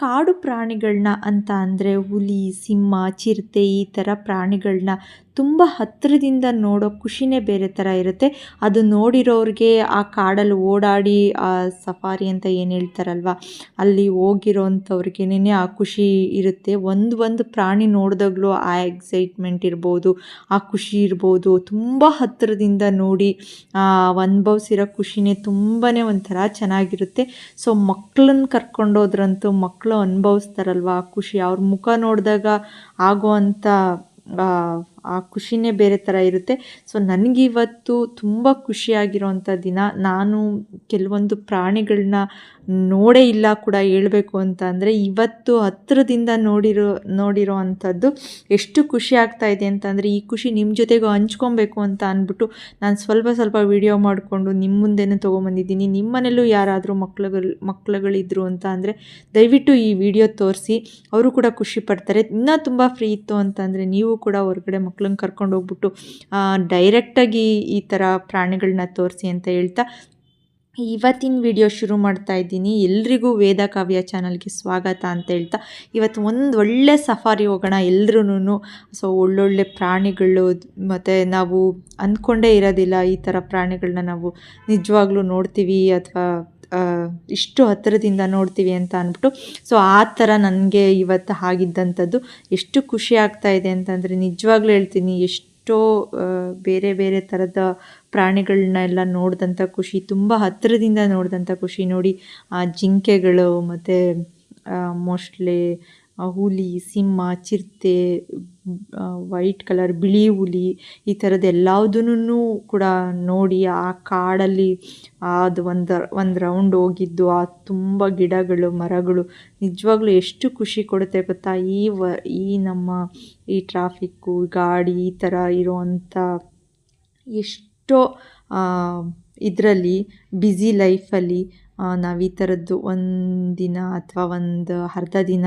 ಕಾಡು ಪ್ರಾಣಿಗಳನ್ನ ಅಂತ ಅಂದರೆ ಹುಲಿ, ಸಿಂಹ, ಚಿರತೆ ಈ ಥರ ಪ್ರಾಣಿಗಳನ್ನ ತುಂಬ ಹತ್ತಿರದಿಂದ ನೋಡೋ ಖುಷಿನೇ ಬೇರೆ ಥರ ಇರುತ್ತೆ. ಅದು ನೋಡಿರೋರಿಗೆ ಆ ಕಾಡಲ್ಲಿ ಓಡಾಡಿ ಆ ಸಫಾರಿ ಅಂತ ಏನು ಹೇಳ್ತಾರಲ್ವ, ಅಲ್ಲಿ ಹೋಗಿರೋಂಥವ್ರಿಗೇನೆ ಆ ಖುಷಿ ಇರುತ್ತೆ. ಒಂದು ಪ್ರಾಣಿ ನೋಡಿದಾಗಲೂ ಆ ಎಕ್ಸೈಟ್ಮೆಂಟ್ ಇರ್ಬೋದು, ಆ ಖುಷಿ ಇರ್ಬೋದು, ತುಂಬ ಹತ್ತಿರದಿಂದ ನೋಡಿ ಅನುಭವಿಸಿರೋ ಖುಷಿನೇ ತುಂಬಾ ಒಂಥರ ಚೆನ್ನಾಗಿರುತ್ತೆ. ಸೊ ಮಕ್ಕಳನ್ನ ಕರ್ಕೊಂಡೋದ್ರಂತೂ ಮಕ್ಕಳು ಅನುಭವಿಸ್ತಾರಲ್ವ ಆ ಖುಷಿ, ಅವ್ರ ಮುಖ ನೋಡಿದಾಗ ಆಗೋವಂಥ ಆ ಖುಷಿನೇ ಬೇರೆ ಥರ ಇರುತ್ತೆ. ಸೊ ನನಗಿವತ್ತು ತುಂಬ ಖುಷಿಯಾಗಿರೋವಂಥ ದಿನ. ನಾನು ಕೆಲವೊಂದು ಪ್ರಾಣಿಗಳನ್ನ ನೋಡೇ ಇಲ್ಲ ಕೂಡ ಹೇಳಬೇಕು ಅಂತ ಅಂದರೆ, ಇವತ್ತು ಹತ್ತಿರದಿಂದ ನೋಡಿರೋ ಅಂಥದ್ದು ಎಷ್ಟು ಖುಷಿ ಆಗ್ತಾ ಇದೆ ಅಂತಂದರೆ, ಈ ಖುಷಿ ನಿಮ್ಮ ಜೊತೆಗೂ ಹಂಚ್ಕೊಬೇಕು ಅಂತ ಅಂದ್ಬಿಟ್ಟು ನಾನು ಸ್ವಲ್ಪ ವಿಡಿಯೋ ಮಾಡಿಕೊಂಡು ನಿಮ್ಮ ಮುಂದೆನೇ ತೊಗೊಂಬಂದಿದ್ದೀನಿ. ನಿಮ್ಮ ಮನೇಲೂ ಯಾರಾದರೂ ಮಕ್ಳುಗಳಿದ್ರು ಅಂತ ಅಂದರೆ ದಯವಿಟ್ಟು ಈ ವಿಡಿಯೋ ತೋರಿಸಿ, ಅವರು ಕೂಡ ಖುಷಿ ಪಡ್ತಾರೆ. ಇನ್ನೂ ತುಂಬ ಫ್ರೀ ಇತ್ತು ಅಂತಂದರೆ ನೀವು ಕೂಡ ಹೊರಗಡೆ ಮಕ್ಳನ್ನ ಕರ್ಕೊಂಡು ಹೋಗ್ಬಿಟ್ಟು ಡೈರೆಕ್ಟಾಗಿ ಈ ಥರ ಪ್ರಾಣಿಗಳನ್ನ ತೋರಿಸಿ ಅಂತ ಹೇಳ್ತಾ ಇವತ್ತಿನ ವಿಡಿಯೋ ಶುರು ಮಾಡ್ತಾ ಇದ್ದೀನಿ. ಎಲ್ರಿಗೂ ವೇದ ಕಾವ್ಯ ಚಾನಲ್ಗೆ ಸ್ವಾಗತ ಅಂತ ಹೇಳ್ತಾ ಇವತ್ತು ಒಂದು ಒಳ್ಳೆ ಸಫಾರಿ ಹೋಗೋಣ ಎಲ್ರೂ. ಸೊ ಒಳ್ಳೊಳ್ಳೆ ಪ್ರಾಣಿಗಳು, ಮತ್ತು ನಾವು ಅಂದ್ಕೊಂಡೇ ಇರೋದಿಲ್ಲ ಈ ಥರ ಪ್ರಾಣಿಗಳನ್ನ ನಾವು ನಿಜವಾಗ್ಲೂ ನೋಡ್ತೀವಿ ಅಥವಾ ಇಷ್ಟು ಹತ್ತಿರದಿಂದ ನೋಡ್ತೀವಿ ಅಂತ ಅಂದ್ಬಿಟ್ಟು. ಸೊ ಆ ಥರ ನನಗೆ ಇವತ್ತು ಆಗಿದ್ದಂಥದ್ದು ಎಷ್ಟು ಖುಷಿ ಆಗ್ತಾ ಇದೆ ಅಂತಂದರೆ, ನಿಜವಾಗ್ಲೂ ಹೇಳ್ತೀನಿ, ಎಷ್ಟೋ ಬೇರೆ ಥರದ ಪ್ರಾಣಿಗಳನ್ನೆಲ್ಲ ನೋಡಿದಂಥ ಖುಷಿ, ತುಂಬ ಹತ್ತಿರದಿಂದ ನೋಡಿದಂಥ ಖುಷಿ. ನೋಡಿ ಜಿಂಕೆಗಳು, ಮತ್ತು ಮೋಸ್ಟ್ಲಿ ಹುಲಿ, ಸಿಂಹ, ಚಿರತೆ, ವೈಟ್ ಕಲರ್ ಬಿಳಿ ಹುಲಿ, ಈ ಥರದ್ದು ಎಲ್ಲದನ್ನೂ ಕೂಡ ನೋಡಿ ಆ ಕಾಡಲ್ಲಿ ಅದು ಒಂದು ರೌಂಡ್ ಹೋಗಿದ್ದು, ಆ ತುಂಬ ಗಿಡಗಳು, ಮರಗಳು ನಿಜವಾಗ್ಲೂ ಎಷ್ಟು ಖುಷಿ ಕೊಡುತ್ತೆ ಗೊತ್ತಾ. ಈ ನಮ್ಮ ಈ ಟ್ರಾಫಿಕ್ಕು, ಗಾಡಿ ಈ ಥರ ಇರೋವಂಥ ಎಷ್ಟೋ ಇದರಲ್ಲಿ ಬ್ಯುಸಿ ಲೈಫಲ್ಲಿ ನಾವು ಈ ಥರದ್ದು ಒಂದಿನ ಅಥವಾ ಒಂದು ಅರ್ಧ ದಿನ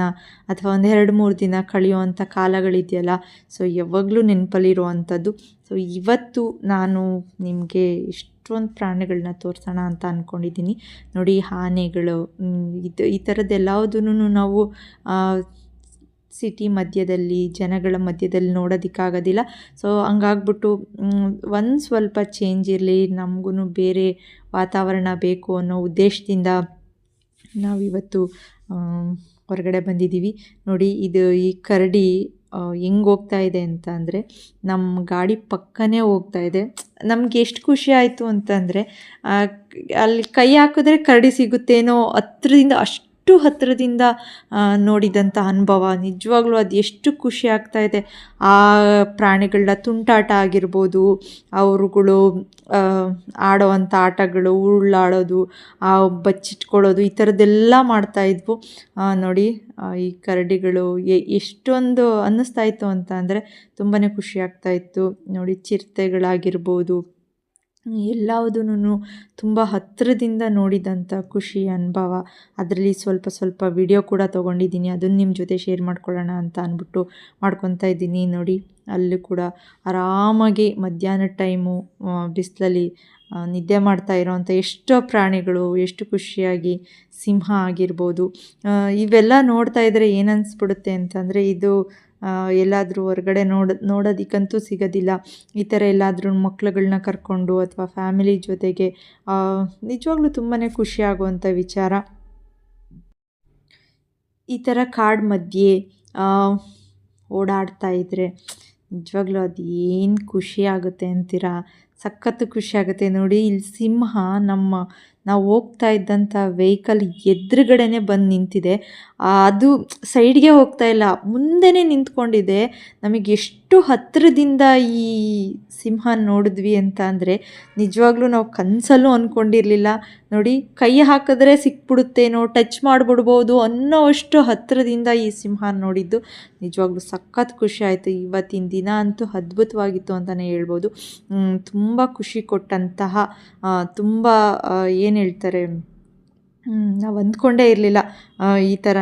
ಅಥವಾ ಒಂದು 2-3 ದಿನ ಕಳೆಯುವಂಥ ಕಾಲಗಳಿದೆಯಲ್ಲ, ಸೊ ಯಾವಾಗಲೂ ನೆನಪಲ್ಲಿರುವಂಥದ್ದು. ಸೊ ಇವತ್ತು ನಾನು ನಿಮಗೆ ಇಷ್ಟೊಂದು ಪ್ರಾಣಿಗಳನ್ನ ತೋರಿಸೋಣ ಅಂತ ಅಂದ್ಕೊಂಡಿದ್ದೀನಿ. ನೋಡಿ ಆನೆಗಳು, ಈ ಥರದ್ದೆಲ್ಲದನ್ನು ನಾವು ಸಿಟಿ ಮಧ್ಯದಲ್ಲಿ, ಜನಗಳ ಮಧ್ಯದಲ್ಲಿ ನೋಡೋದಕ್ಕಾಗೋದಿಲ್ಲ. ಸೊ ಹಂಗಾಗ್ಬಿಟ್ಟು ಒಂದು ಸ್ವಲ್ಪ ಚೇಂಜ್ ಇರಲಿ, ನಮಗೂ ಬೇರೆ ವಾತಾವರಣ ಬೇಕು ಅನ್ನೋ ಉದ್ದೇಶದಿಂದ ನಾವಿವತ್ತು ಹೊರಗಡೆ ಬಂದಿದ್ದೀವಿ. ನೋಡಿ ಈ ಕರಡಿ ಹೆಂಗೆ ಹೋಗ್ತಾ ಇದೆ ಅಂತ ಅಂದರೆ, ನಮ್ಮ ಗಾಡಿ ಪಕ್ಕನೇ ಹೋಗ್ತಾ ಇದೆ. ನಮಗೆ ಎಷ್ಟು ಖುಷಿ ಆಯಿತು ಅಂತಂದರೆ, ಅಲ್ಲಿ ಕೈ ಹಾಕಿದ್ರೆ ಕರಡಿ ಸಿಗುತ್ತೇನೋ ಹತ್ರದಿಂದ, ಅಷ್ಟು ಹತ್ತಿರದಿಂದ ನೋಡಿದಂಥ ಅನುಭವ. ನಿಜವಾಗ್ಲೂ ಅದು ಎಷ್ಟು ಖುಷಿ ಆಗ್ತಾಯಿದೆ. ಆ ಪ್ರಾಣಿಗಳ ತುಂಟಾಟ ಆಗಿರ್ಬೋದು, ಅವರುಗಳು ಆಡೋವಂಥ ಆಟಗಳು, ಉರುಳಾಡೋದು, ಬಚ್ಚಿಟ್ಕೊಳ್ಳೋದು, ಈ ಥರದ್ದೆಲ್ಲ ಮಾಡ್ತಾಯಿದ್ವು. ನೋಡಿ ಈ ಕರಡಿಗಳು ಎಷ್ಟೊಂದು ಅನ್ನಿಸ್ತಾಯಿತ್ತು ಅಂತ ಅಂದರೆ ತುಂಬಾ ಖುಷಿ ಆಗ್ತಾಯಿತ್ತು. ನೋಡಿ ಚಿರತೆಗಳಾಗಿರ್ಬೋದು, ಎಲ್ಲದನ್ನೂ ತುಂಬ ಹತ್ತಿರದಿಂದ ನೋಡಿದಂಥ ಖುಷಿ ಅನುಭವ. ಅದರಲ್ಲಿ ಸ್ವಲ್ಪ ವಿಡಿಯೋ ಕೂಡ ತೊಗೊಂಡಿದ್ದೀನಿ, ಅದನ್ನು ನಿಮ್ಮ ಜೊತೆ ಶೇರ್ ಮಾಡ್ಕೊಳ್ಳೋಣ ಅಂತ ಅಂದ್ಬಿಟ್ಟು ಮಾಡ್ಕೊತಾ ಇದ್ದೀನಿ. ನೋಡಿ ಅಲ್ಲೂ ಕೂಡ ಆರಾಮಾಗಿ ಮಧ್ಯಾಹ್ನದ ಟೈಮು ಬಿಸಿಲಲ್ಲಿ ನಿದ್ದೆ ಮಾಡ್ತಾ ಇರೋವಂಥ ಎಷ್ಟೋ ಪ್ರಾಣಿಗಳು, ಎಷ್ಟು ಖುಷಿಯಾಗಿ. ಸಿಂಹ ಆಗಿರ್ಬೋದು, ಇವೆಲ್ಲ ನೋಡ್ತಾ ಇದ್ದರೆ ಏನು ಅನಿಸ್ಬಿಡುತ್ತೆ ಅಂತಂದರೆ, ಇದು ಎಲ್ಲಾದರೂ ಹೊರಗಡೆ ನೋಡೋದಕ್ಕಂತೂ ಸಿಗೋದಿಲ್ಲ. ಈ ಥರ ಎಲ್ಲಾದರೂ ಮಕ್ಳುಗಳನ್ನ ಕರ್ಕೊಂಡು ಅಥವಾ ಫ್ಯಾಮಿಲಿ ಜೊತೆಗೆ ನಿಜವಾಗ್ಲೂ ತುಂಬಾ ಖುಷಿ ಆಗುವಂಥ ವಿಚಾರ. ಈ ಥರ ಕಾಡು ಮಧ್ಯೆ ಓಡಾಡ್ತಾ ಇದ್ದರೆ ನಿಜವಾಗ್ಲೂ ಅದು ಏನು ಖುಷಿ ಆಗುತ್ತೆ ಅಂತೀರಾ, ಸಖತ್ತು ಖುಷಿ ಆಗುತ್ತೆ. ನೋಡಿ ಇಲ್ಲಿ ಸಿಂಹ ನಾವು ಹೋಗ್ತಾ ಇದ್ದಂಥ ವೆಹಿಕಲ್ ಎದುರುಗಡೆನೇ ಬಂದು ನಿಂತಿದೆ. ಅದು ಸೈಡ್ಗೆ ಹೋಗ್ತಾ ಇಲ್ಲ, ಮುಂದೆನೇ ನಿಂತ್ಕೊಂಡಿದೆ. ನಮಗೆ ಎಷ್ಟು ಹತ್ತಿರದಿಂದ ಈ ಸಿಂಹ ನೋಡಿದ್ವಿ ಅಂತ ಅಂದರೆ, ನಿಜವಾಗ್ಲೂ ನಾವು ಕನಸಲ್ಲೂ ಅಂದ್ಕೊಂಡಿರಲಿಲ್ಲ. ನೋಡಿ ಕೈ ಹಾಕಿದ್ರೆ ಸಿಕ್ಬಿಡುತ್ತೇನೋ, ಟಚ್ ಮಾಡಿಬಿಡ್ಬೋದು ಅನ್ನೋವಷ್ಟು ಹತ್ತಿರದಿಂದ ಈ ಸಿಂಹ ನೋಡಿದ್ದು. ನಿಜವಾಗ್ಲೂ ಸಖತ್ ಖುಷಿ ಆಯಿತು. ಇವತ್ತಿನ ದಿನ ಅಂತೂ ಅದ್ಭುತವಾಗಿತ್ತು ಅಂತಲೇ ಹೇಳ್ಬೋದು. ತುಂಬ ಖುಷಿ ಕೊಟ್ಟಂತಹ, ತುಂಬ ಏನು ಹೇಳ್ತಾರೆ, ನಾವು ಅಂದ್ಕೊಂಡೇ ಇರಲಿಲ್ಲ ಈ ಥರ.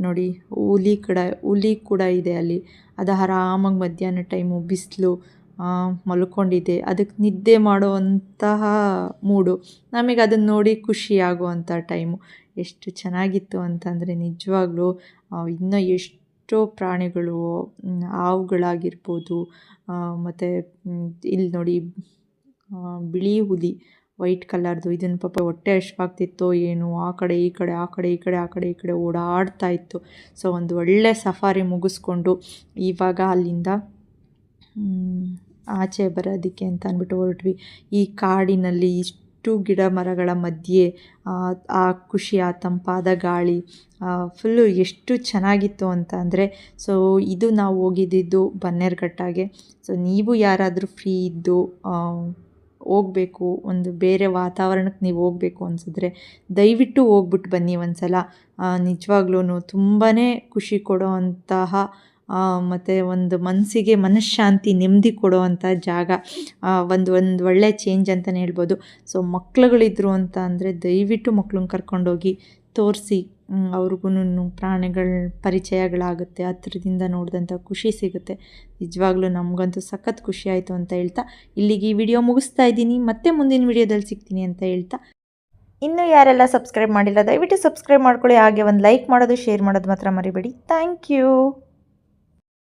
ನೋಡಿ ಹುಲಿ ಕೂಡ ಇದೆ ಅಲ್ಲಿ. ಅದು ಆರಾಮಾಗಿ ಮಧ್ಯಾಹ್ನ ಟೈಮು ಬಿಸಿಲು ಮಲ್ಕೊಂಡಿದೆ. ಅದಕ್ಕೆ ನಿದ್ದೆ ಮಾಡುವಂತಹ ಮೂಡು. ನಮಗೆ ಅದನ್ನು ನೋಡಿ ಖುಷಿಯಾಗುವಂಥ ಟೈಮು. ಎಷ್ಟು ಚೆನ್ನಾಗಿತ್ತು ಅಂತಂದರೆ ನಿಜವಾಗ್ಲೂ ಇನ್ನೂ ಎಷ್ಟೋ ಪ್ರಾಣಿಗಳು, ಹಾವುಗಳಾಗಿರ್ಬೋದು, ಮತ್ತು ಇಲ್ಲಿ ನೋಡಿ ಬಿಳಿ ಹುಲಿ ವೈಟ್ ಕಲರ್ದು, ಇದನ್ನು ಪಾಪ ಹೊಟ್ಟೆ ಹಶ್ವಾಗ್ತಿತ್ತೋ ಏನೋ ಆ ಕಡೆ ಈ ಕಡೆ ಆ ಕಡೆ ಈ ಕಡೆ ಆ ಕಡೆ ಈ ಕಡೆ ಓಡಾಡ್ತಾ ಇತ್ತು. ಸೊ ಒಂದು ಒಳ್ಳೆ ಸಫಾರಿ ಮುಗಿಸ್ಕೊಂಡು ಇವಾಗ ಅಲ್ಲಿಂದ ಆಚೆ ಬರೋದಕ್ಕೆ ಅಂತ ಅಂದ್ಬಿಟ್ಟು ಹೊರಟ್ವಿ. ಈ ಕಾಡಿನಲ್ಲಿ ಇಷ್ಟು ಗಿಡ ಮರಗಳ ಮಧ್ಯೆ ಆ ಖುಷಿ, ಆ ತಂಪಾದ ಗಾಳಿ ಫುಲ್ಲು ಎಷ್ಟು ಚೆನ್ನಾಗಿತ್ತು ಅಂತ ಅಂದರೆ, ಸೊ ಇದು ನಾವು ಹೋಗಿದ್ದಿದ್ದು ಬನ್ನೇರುಘಟ್ಟಾಗೆ. ಸೊ ನೀವು ಯಾರಾದರೂ ಫ್ರೀ ಇದ್ದು ಹೋಗಬೇಕು, ಒಂದು ಬೇರೆ ವಾತಾವರಣಕ್ಕೆ ನೀವು ಹೋಗಬೇಕು ಅನಿಸಿದ್ರೆ ದಯವಿಟ್ಟು ಹೋಗ್ಬಿಟ್ಟು ಬನ್ನಿ ಒಂದು ಸಲ. ನಿಜವಾಗ್ಲೂ ತುಂಬಾ ಖುಷಿ ಕೊಡೋ ಅಂತಹ ಮತ್ತು ಒಂದು ಮನಸ್ಸಿಗೆ ಮನಃಶಾಂತಿ, ನೆಮ್ಮದಿ ಕೊಡೋವಂಥ ಜಾಗ, ಒಂದು ಒಳ್ಳೆ ಚೇಂಜ್ ಅಂತಲೇ ಹೇಳ್ಬೋದು. ಸೊ ಮಕ್ಳುಗಳಿದ್ರು ಅಂತ ಅಂದರೆ ದಯವಿಟ್ಟು ಮಕ್ಳನ್ನ ಕರ್ಕೊಂಡೋಗಿ ತೋರಿಸಿ, ಅವ್ರಿಗೂ ಪ್ರಾಣಿಗಳ ಪರಿಚಯಗಳಾಗುತ್ತೆ, ಹತ್ರದಿಂದ ನೋಡಿದಂಥ ಖುಷಿ ಸಿಗುತ್ತೆ. ನಿಜವಾಗ್ಲೂ ನಮಗಂತೂ ಸಖತ್ ಖುಷಿ ಆಯಿತು ಅಂತ ಹೇಳ್ತಾ ಇಲ್ಲಿಗೆ ಈ ವಿಡಿಯೋ ಮುಗಿಸ್ತಾ ಇದ್ದೀನಿ. ಮತ್ತೆ ಮುಂದಿನ ವಿಡಿಯೋದಲ್ಲಿ ಸಿಗ್ತೀನಿ ಅಂತ ಹೇಳ್ತಾ, ಇನ್ನೂ ಯಾರೆಲ್ಲ ಸಬ್ಸ್ಕ್ರೈಬ್ ಮಾಡಿಲ್ಲ ದಯವಿಟ್ಟು ಸಬ್ಸ್ಕ್ರೈಬ್ ಮಾಡ್ಕೊಳ್ಳಿ. ಹಾಗೆ ಒಂದು ಲೈಕ್ ಮಾಡೋದು, ಶೇರ್ ಮಾಡೋದು ಮಾತ್ರ ಮರಿಬೇಡಿ. Thank you.